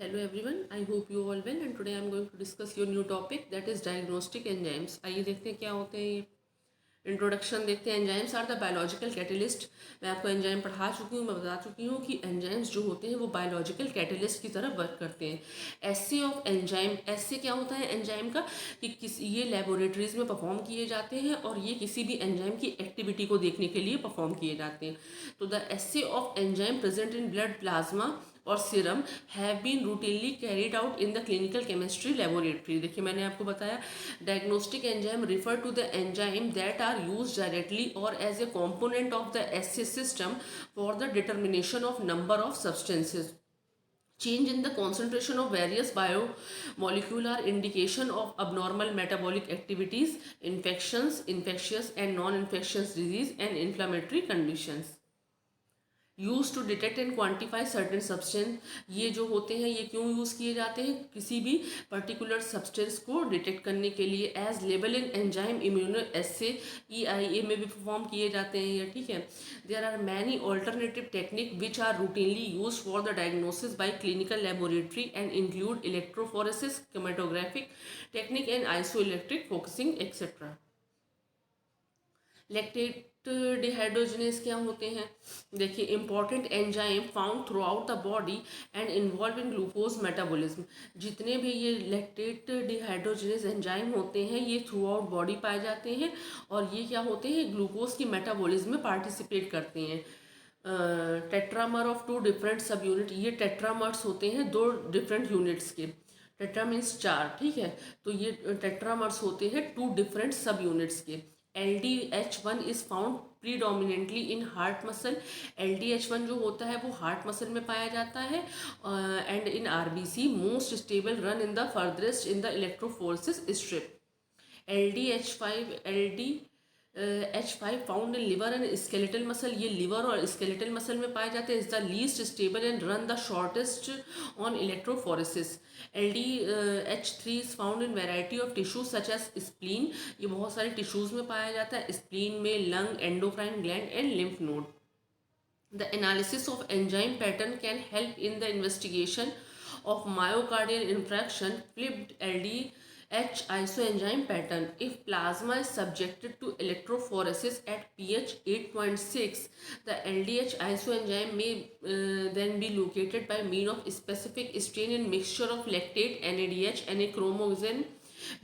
Hello everyone, I hope you all well and today I am going to discuss your new topic that is diagnostic enzymes. आइए देखते हैं क्या होते हैं ये इंट्रोडक्शन देखते हैं। Enzymes are the biological catalyst. मैं आपको एंजाइम पढ़ा चुकी हूँ, मैं बता चुकी हूँ कि एंजाइम्स जो होते हैं वो बायोलॉजिकल कैटलिस्ट की तरह वर्क करते हैं। एसे ऑफ एंजाइम, एसे क्या होता है एंजाइम का कि ये लेबोरेटरीज में परफॉर्म किए जाते हैं और ये किसी भी एंजाइम की एक्टिविटी को देखने के लिए परफॉर्म किए जाते हैं। तो the assay of enzyme present in blood plasma और serum have been routinely carried out in the clinical chemistry laboratory. देखिए मैंने आपको बताया diagnostic enzyme refer to the enzyme that are use directly और as a component of the assay system for the determination of number of substances. Change in the concentration of various biomolecular indication of abnormal metabolic activities, infections, infectious and non-infectious disease and inflammatory conditions. Use to detect and quantify certain substance, ये जो होते हैं ये क्यों use किए जाते हैं किसी भी पर्टिकुलर सब्सटेंस को डिटेक्ट करने के लिए। एज लेबल इन एंजाइम इम्यूनो एसे EIA में भी परफॉर्म किए जाते हैं ये, ठीक है। There are many alternative technique which are routinely use for the diagnosis by clinical laboratory and include electrophoresis, chromatographic technique and isoelectric focusing etcetera. Lactate dehydrogenase क्या होते हैं? देखिए important enzyme found throughout the body and involve in glucose metabolism. जितने भी ये lactate dehydrogenase enzyme होते हैं ये थ्रू आउट बॉडी पाए जाते हैं और ये क्या होते हैं ग्लूकोज की मेटाबॉलिज्म में पार्टिसिपेट करते हैं। Tetramer of two different subunit, ये टेट्रामर्स होते हैं दो डिफरेंट यूनिट्स के। टेट्रा मीन्स चार, ठीक है। तो ये टेट्रामर्स होते हैं टू डिफरेंट सब यूनिट्स के। LDH1 is found predominantly in heart muscle. LDH1 जो होता है वो हार्ट मसल में पाया जाता है and in RBC most stable run in the furthest in the electrophoresis strip. LDH5 found in liver and skeletal muscle, ये लिवर और स्केलेटल मसल में पाए जाते हैं। Is the least stable and run the shortest on electrophoresis. LDH3 is found in variety of tissues such as spleen, ये बहुत सारे tissues में पाया जाता है, स्प्लीन में, lung, endocrine gland and lymph node. The analysis of enzyme pattern can help in the investigation of myocardial infarction, flipped LDH isoenzyme pattern. If plasma is subjected to electrophoresis at pH 8.6, the LDH isoenzyme may then be located by mean of specific strain in mixture of lactate, NADH and a chromosome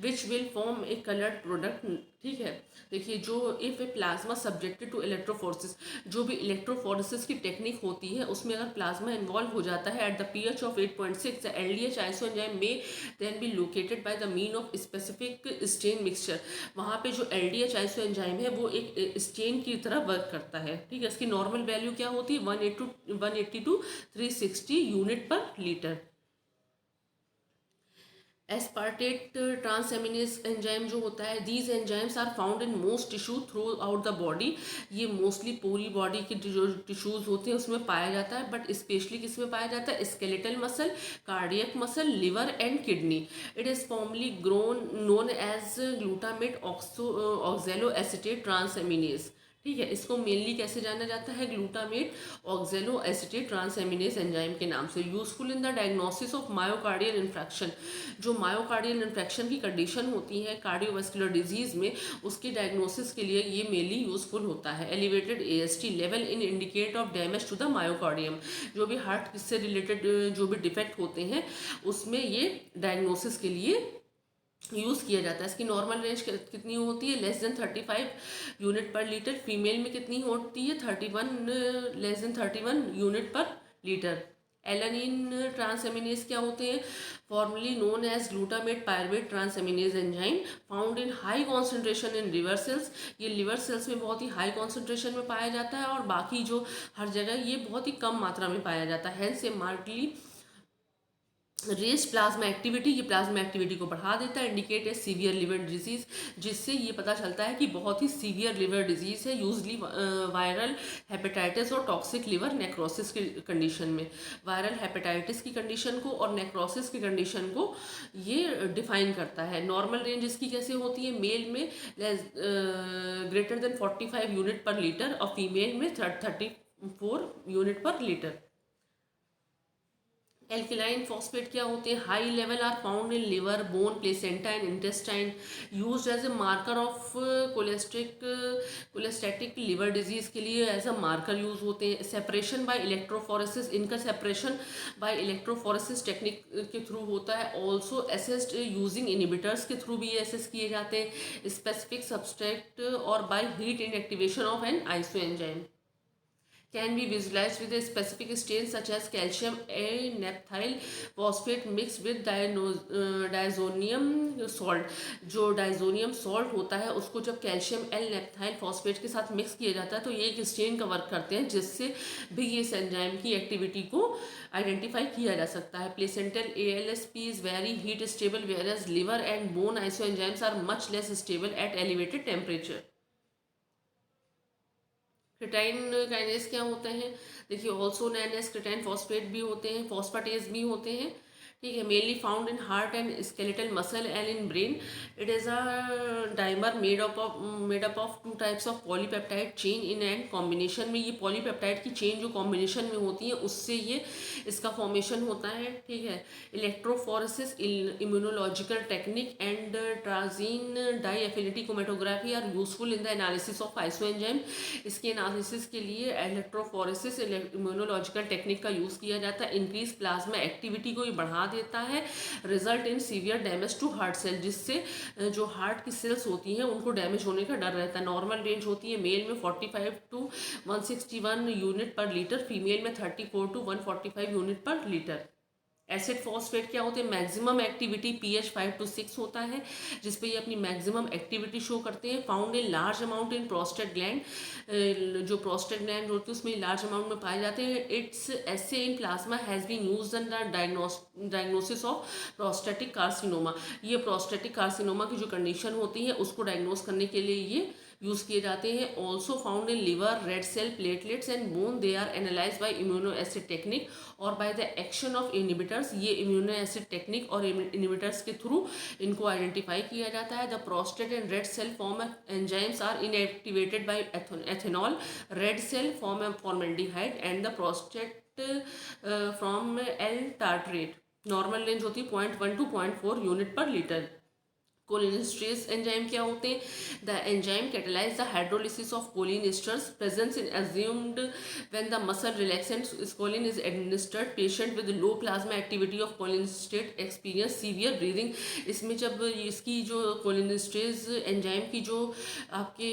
which will form a coloured product, ठीक है। देखिए जो if a plasma subjected to electrophoresis, जो भी electrophoresis की technique होती है उसमें अगर प्लाज्मा इन्वॉल्व हो जाता है at the pH of 8.6, the LDH isoenzyme में then be located by the mean of specific stain mixture. वहाँ पे जो LDH आइसोएंजाइम है वो एक स्टेन की तरह वर्क करता है, ठीक है। इसकी नॉर्मल वैल्यू क्या होती है 180 to 360 unit per litre. Aspartate transaminase enzyme जो होता है, these enzymes are found in most tissue throughout the body, ये मोस्टली पूरी बॉडी के जो टिश्यूज होते हैं उसमें पाया जाता है, बट स्पेशली किस में पाया जाता है skeletal muscle, cardiac muscle, liver and kidney. It is formerly grown known as glutamate oxaloacetate transaminase, ठीक है। इसको मेनली कैसे जाना जाता है glutamate oxaloacetate transaminase enzyme के नाम से। Useful in the diagnosis of myocardial infarction, जो मायोकार्डियल इन्फेक्शन की कंडीशन होती है कार्डियोवास्कुलर डिजीज में उसकी डायग्नोसिस के लिए ये मेनली यूजफुल होता है। Elevated AST level in indicate of damage to the myocardium, जो भी हार्ट से रिलेटेड जो भी डिफेक्ट होते हैं उसमें ये डायग्नोसिस के लिए यूज़ किया जाता है। इसकी नॉर्मल रेंज कितनी होती है less than 35 unit per litre. Female में कितनी होती है 31 less than 31 unit per litre. Alanine transaminase क्या होते हैं? Formerly known as glutamate pyruvate transaminase enzyme found in high concentration in liver cells, ये लिवर सेल्स में बहुत ही हाई कॉन्सेंट्रेशन में पाया जाता है और बाकी जो हर जगह ये बहुत ही कम मात्रा में पाया जाता है। Hence a markedly raise plasma activity, ये प्लाज्मा एक्टिविटी को बढ़ा देता है। Indicate a severe liver disease, जिससे ये पता चलता है कि बहुत ही सीवियर लिवर डिजीज है, यूजली वायरल हेपेटाइटिस और टॉक्सिक लिवर नेक्रोसिस की कंडीशन में। वायरल हेपेटाइटिस की कंडीशन को और नेक्रोसिस की कंडीशन को ये डिफाइन करता है। नॉर्मल रेंज इसकी कैसे होती है? मेल में greater than 45 unit per litre और फीमेल में 34 unit per litre. Alkaline phosphate क्या होते हैं? High level are found in liver, bone, placenta and intestine, used as a marker of cholestatic liver disease के लिए एज अ मार्कर यूज होते हैं। Separation by electrophoresis, इनका separation by electrophoresis technique के through होता है। ऑल्सो असेस्ड यूजिंग इनिबिटर्स के through भी एसेस किए जाते हैं। स्पेसिफिक सब्सट्रेट और by heat inactivation of an isoenzyme can be visualized with a specific stain such as calcium A-naphthyl phosphate mixed with diazonium salt। जो diazonium salt होता है उसको जब कैल्शियम एल नेप्थाइल फॉस्फेट के साथ मिक्स किया जाता है तो ये एक स्टेन का वर्क करते हैं, जिससे भी ये एंजाइम की एक्टिविटी को आइडेंटिफाई किया जा सकता है। Placental ALSP is very heat stable whereas liver and bone isoenzymes are much less stable at elevated temperature. Creatine kinase क्या होते हैं? देखिए, also known as creatine phosphate भी होते हैं, फॉस्फेटेज भी होते हैं, ठीक है। Mainly found in heart and skeletal muscle and in brain. It is a dimer made up of two types of polypeptide chain in and combination में। ये पॉलीपेप्टाइड की चेन जो कॉम्बिनेशन में होती है उससे ये इसका फॉर्मेशन होता है, ठीक है। Electrophoresis, immunological technique and triazine dye affinity chromatography are useful in the analysis of isoenzyme. इसके एनालिसिस के लिए इलेक्ट्रोफोरेसिस, इम्यूनोलॉजिकल टेक्निक का यूज़ किया जाता है। इंक्रीज प्लाज्मा एक्टिविटी को ये बढ़ा देता है। Result in severe damage to heart cell, जिससे जो हार्ट की सेल्स होती हैं उनको डैमेज होने का डर रहता है। नॉर्मल रेंज होती है मेल में 45 to 161 unit per litre, female में 34 to 145 unit per litre. Acid phosphate क्या होते हैं? मैक्सिमम एक्टिविटी pH 5 to 6 होता है, जिसपे ये अपनी मैक्सिमम एक्टिविटी शो करते हैं। Found in large amount in prostate gland, जो प्रोस्टेट ग्लैंड होती है उसमें लार्ज अमाउंट में पाए जाते हैं। Its assay in plasma has been used in the diagnosis of prostatic carcinoma. ये प्रोस्टेटिक कार्सिनोमा की जो कंडीशन होती है उसको डायग्नोस करने के लिए ये यूज़ किए जाते हैं। Also found in liver, red cell, platelets and bone. They are analyse by immuno acid technique और by the action of inhibitors. ये इम्यूनो एसिड टेक्निक और इनिबिटर्स के थ्रू इनको आइडेंटिफाई किया जाता है। The prostate and red cell form enzymes are inactivated by ethanol. Red cell form formaldehyde and the prostate from L tartrate. Normal range होती है 0.1 to 0.4 unit per litre. Cholinesterase enzyme क्या होते हैं? The enzyme catalyse the hydrolysis of choline esters, presence in assumed when the muscle relaxant scoline is administered. Patient with low plasma activity of cholinesterase experience severe breathing. इसमें जब इसकी जो cholinesterase enzyme की जो आपके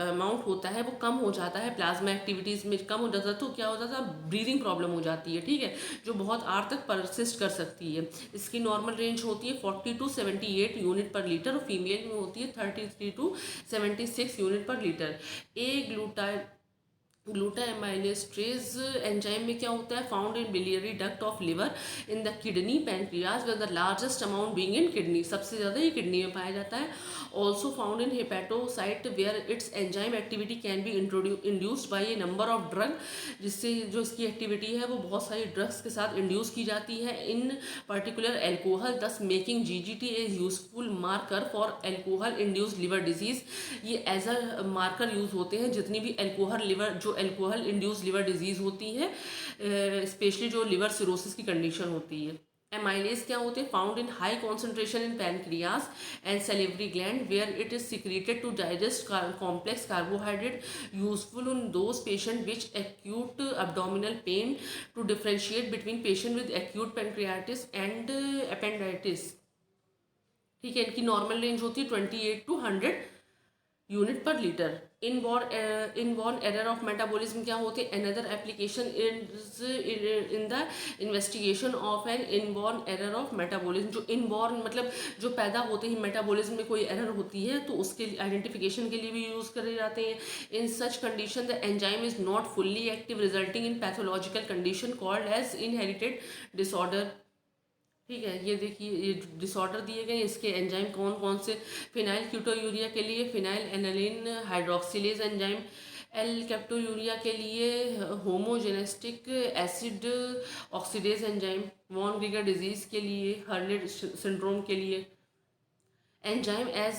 अमाउंट होता है वो कम हो जाता है, प्लाज्मा एक्टिविटीज़ में कम हो जाता है, तो क्या हो जाता है? ब्रीदिंग प्रॉब्लम हो जाती है, ठीक है, जो बहुत आर तक परसिस्ट कर सकती है। इसकी नॉर्मल रेंज होती है 40 to 78 यूनिट पर लीटर और फीमेल में होती है 33 to 76 यूनिट पर लीटर। ग्लूटामाइलेस्ट्रेज एंजाइम में क्या होता है? Found in biliary duct of liver, in the kidney, pancreas, with the largest amount being in kidney. सबसे ज़्यादा ये किडनी में पाया जाता है। Also found in hepatocyte where its enzyme activity can be induced by a number of drug, जिससे जो इसकी एक्टिविटी है वो बहुत सारी ड्रग्स के साथ इंड्यूस की जाती है। इन पर्टिकुलर एल्कोहल, दस making GGT A useful marker for alcohol induced liver disease. ये एज अ मार्कर यूज होते हैं जितनी भी एल्कोहल इंड्यूस लिवर डिजीज होती है, स्पेशली जो लिवर सिरोसिस की कंडीशन होती है। एमाइलेज क्या होते हैं? Found in high concentration in pancreas and salivary gland where it is secreted to digest complex carbohydrate, useful in those patient which acute abdominal pain to differentiate between patient with acute pancreatitis and appendicitis, ठीक है। इनकी normal range होती है 28 to 100 unit per litre. Inborn error of metabolism क्या होते हैं? Another application in the investigation of an inborn error of metabolism. जो inborn मतलब जो पैदा होते ही मेटाबॉलिज्म में कोई एरर होती है तो उसके आइडेंटिफिकेशन के लिए भी यूज़ करे जाते हैं। In such condition the enzyme is not fully active, resulting in pathological condition called as inherited disorder, ठीक है। ये देखिए, ये डिसऑर्डर दिए गए, इसके एंजाइम कौन कौन से? फिनाइल क्यूटोयूरिया के लिए phenylalanine hydroxylase enzyme, alkaptonuria के लिए homogentisic acid oxidase enzyme, von Gierke disease के लिए हर्लेट सिंड्रोम के लिए enzyme as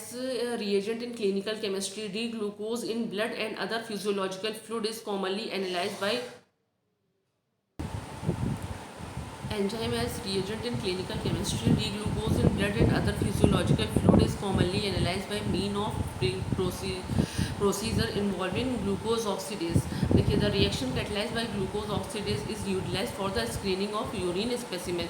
reagent in clinical chemistry, D-glucose in blood and other physiological fluid is commonly analyzed by Enzyme as reagent in clinical chemistry, D-glucose in blood and other physiological fluid is commonly analyzed by mean of procedure involving glucose oxidase. देखिए, the reaction catalyzed by glucose oxidase is utilized for the screening of urine specimen.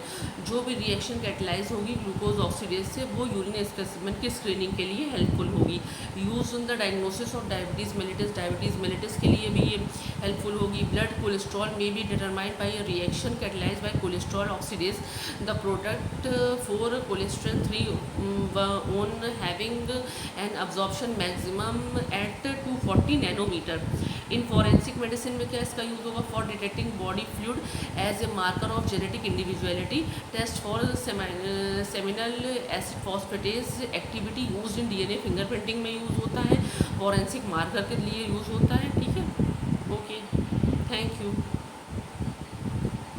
जो भी reaction catalyze होगी glucose oxidase से, वो urine specimen की screening के लिए helpful होगी. Used in the diagnosis of diabetes mellitus के लिए भी ये helpful होगी. Blood cholesterol may be determined by a reaction catalyzed by cholesterol oxidase. The product for cholesterol 3 on having an absorption maximum at 240 nanometer. इन forensic medicine में क्या इसका use होगा? For detecting body fluid as a marker of genetic individuality. Test for seminal acid phosphatase activity use in DNA fingerprinting में use होता है. Forensic marker के लिए यूज़ होता है. ठीक है, ओके, थैंक यू.